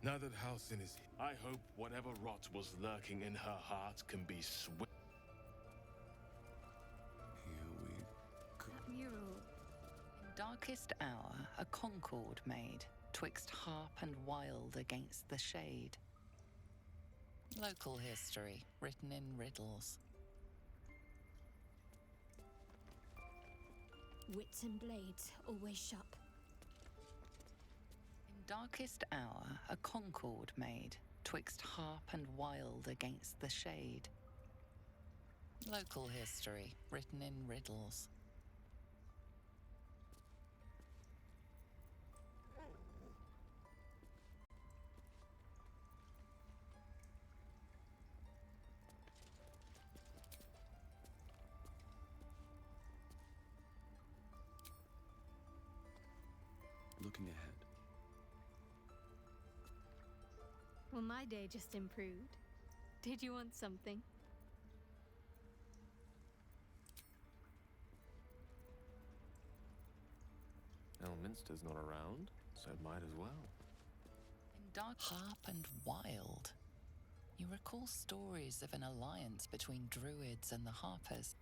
Now that Halcyon is here, I hope whatever rot was lurking in her heart can be swift. Here we go. That mural. In darkest hour, a concord made, twixt harp and wild against the shade. Local history, written in riddles. Wits and blades always sharp. In darkest hour, a concord made, twixt harp and wild against the shade. Local history, written in riddles. Looking ahead. Well, my day just improved. Did you want something? Elminster's not around, so might as well. In dark harp and wild. You recall stories of an alliance between druids and the harpers.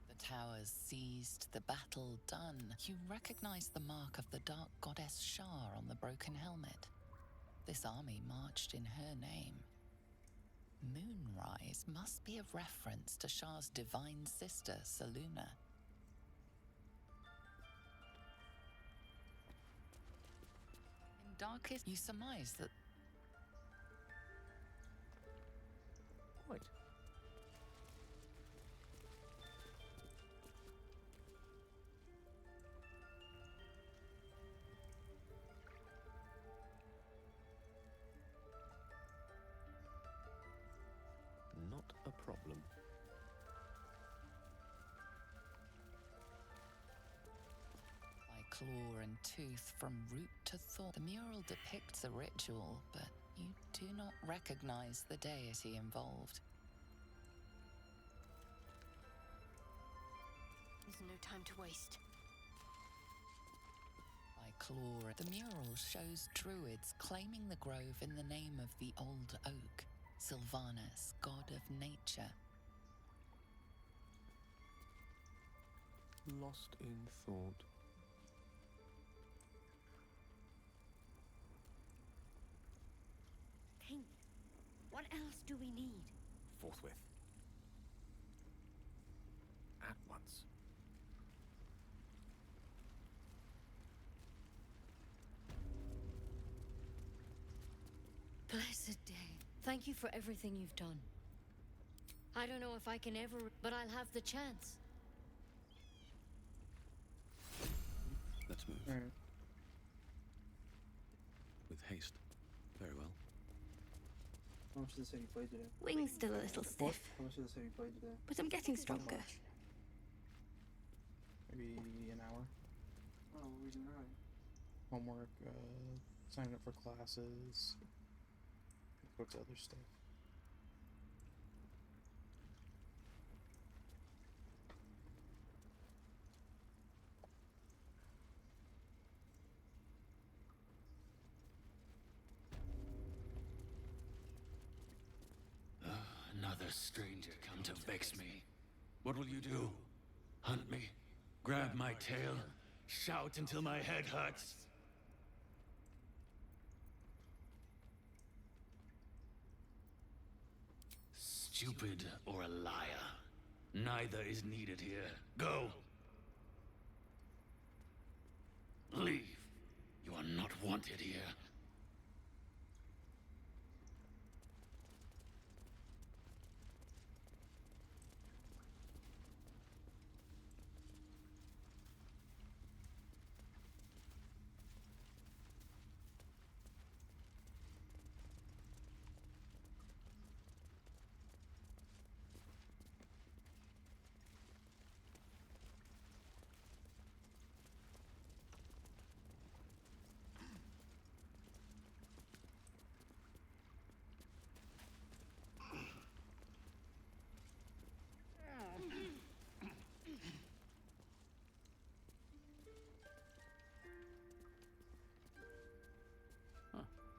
The towers seized, the battle done. You recognize the mark of the dark goddess Shar on the broken helmet. This army marched in her name. Moonrise must be a reference to Shar's divine sister, Selûne. In darkest, you surmise that... Quite. Not a problem. By claw and tooth from root to thought. The mural depicts a ritual, but you do not recognize the deity involved. There's no time to waste. By claw, the mural shows druids claiming the grove in the name of the old oak, Sylvanus, god of nature. Lost in thought. King, what else do we need? Forthwith. Today. Thank you for everything you've done. I don't know if I can ever, but I'll have the chance. Let's move. Alright. With haste. Very well. How much does it say you played today? Wing's still a little stiff, How much does it say you played today? but I'm getting stronger. Maybe an hour. Oh, we're doing alright. Homework, signing up for classes, what's other stuff. Another stranger come to vex me. What will you do? Hunt me? Grab my tail? Shout until my head hurts? Stupid or a liar? Neither is needed here. Go! Leave. You are not wanted here.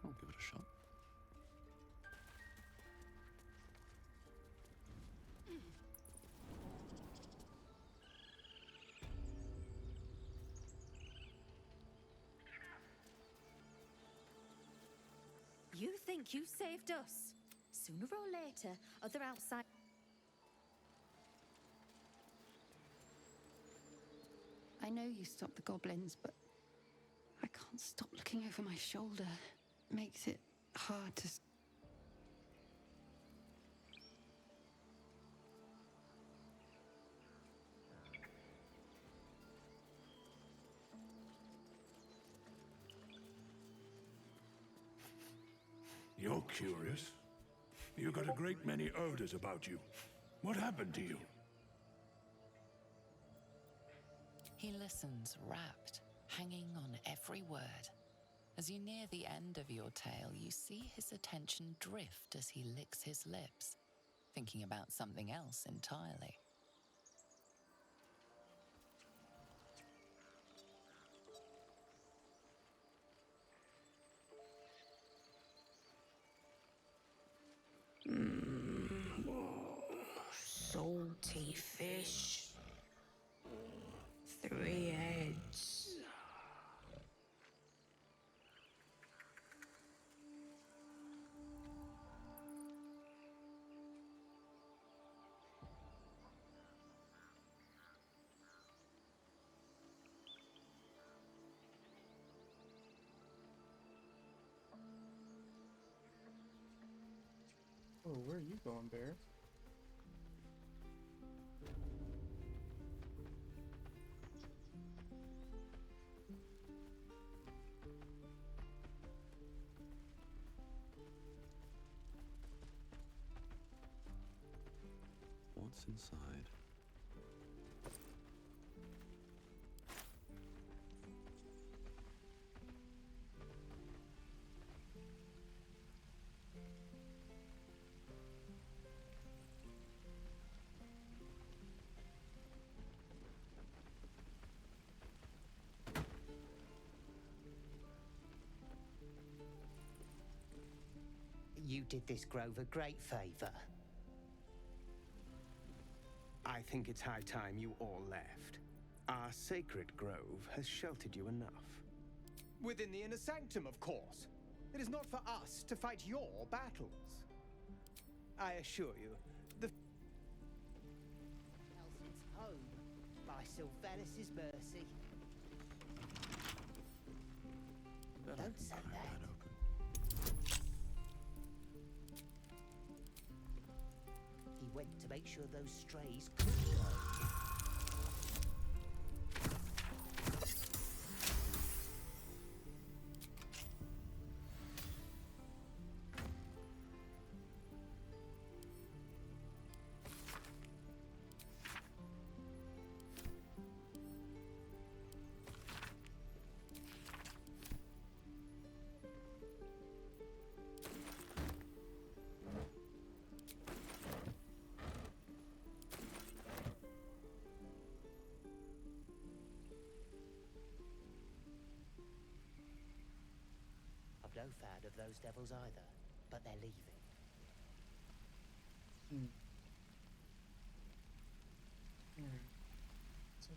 I'll give it a shot. You think you saved us? Sooner or later, other outside... I know you stopped the goblins, but I can't stop looking over my shoulder. Makes it hard to... You're curious. You got a great many odors about you. What happened to you? He listens, rapt, hanging on every word. As you near the end of your tale, you see his attention drift as he licks his lips, thinking about something else entirely. Salty fish. 3 heads. Oh, where are you going, Bear? What's inside? You did this grove a great favor. I think it's high time you all left. Our sacred grove has sheltered you enough. Within the inner sanctum, of course. It is not for us to fight your battles. I assure you, the... Nelson's home by Sylvanas' mercy. Don't say that. went to make sure those strays could go. No fan of those devils either, but they're leaving. Alright. So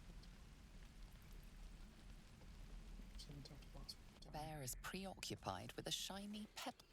haven't talked to boss. Bear is preoccupied with a shiny pet.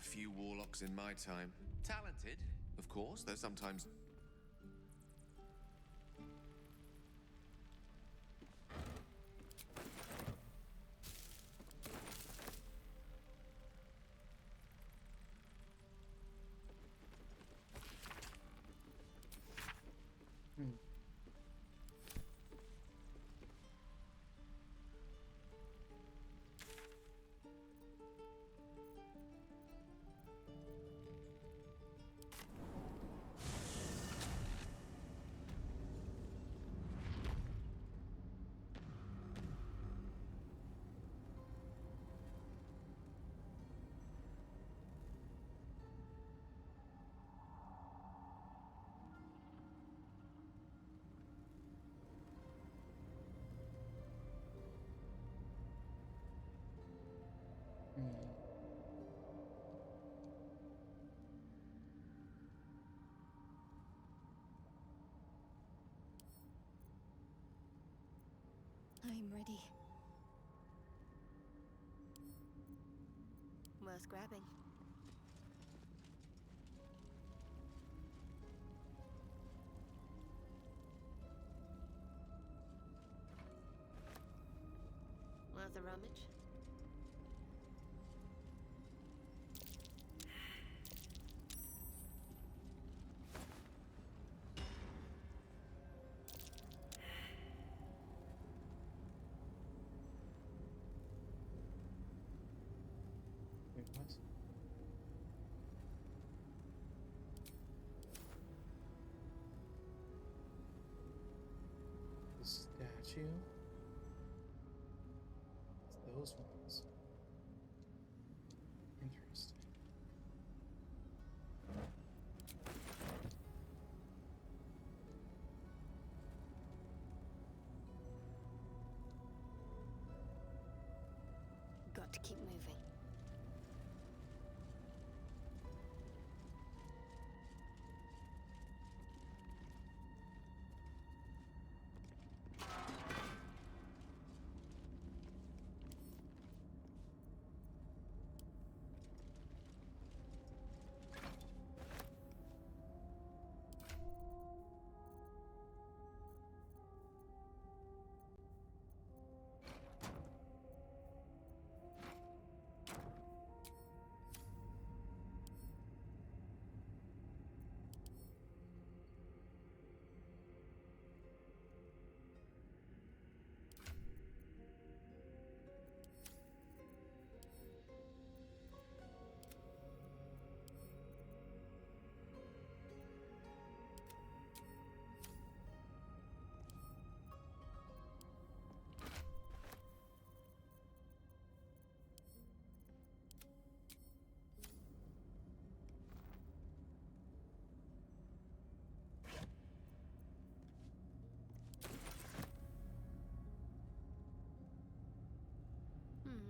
few warlocks in my time. Talented, of course, though sometimes. I'm ready. Worth grabbing. Worth a rummage. Wait, what? The statue? It's those ones. Interesting. Got to keep moving.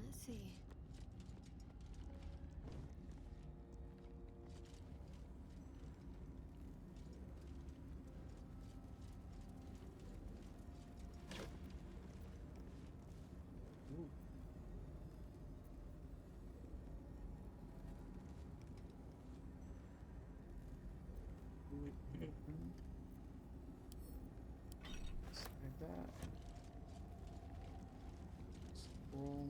Let's see. Ooh. Like that. Scroll.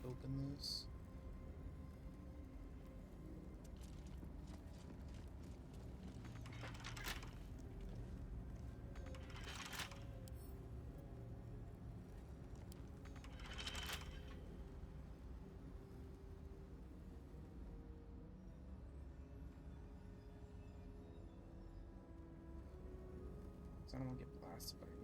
open this. I don't want to get blasted by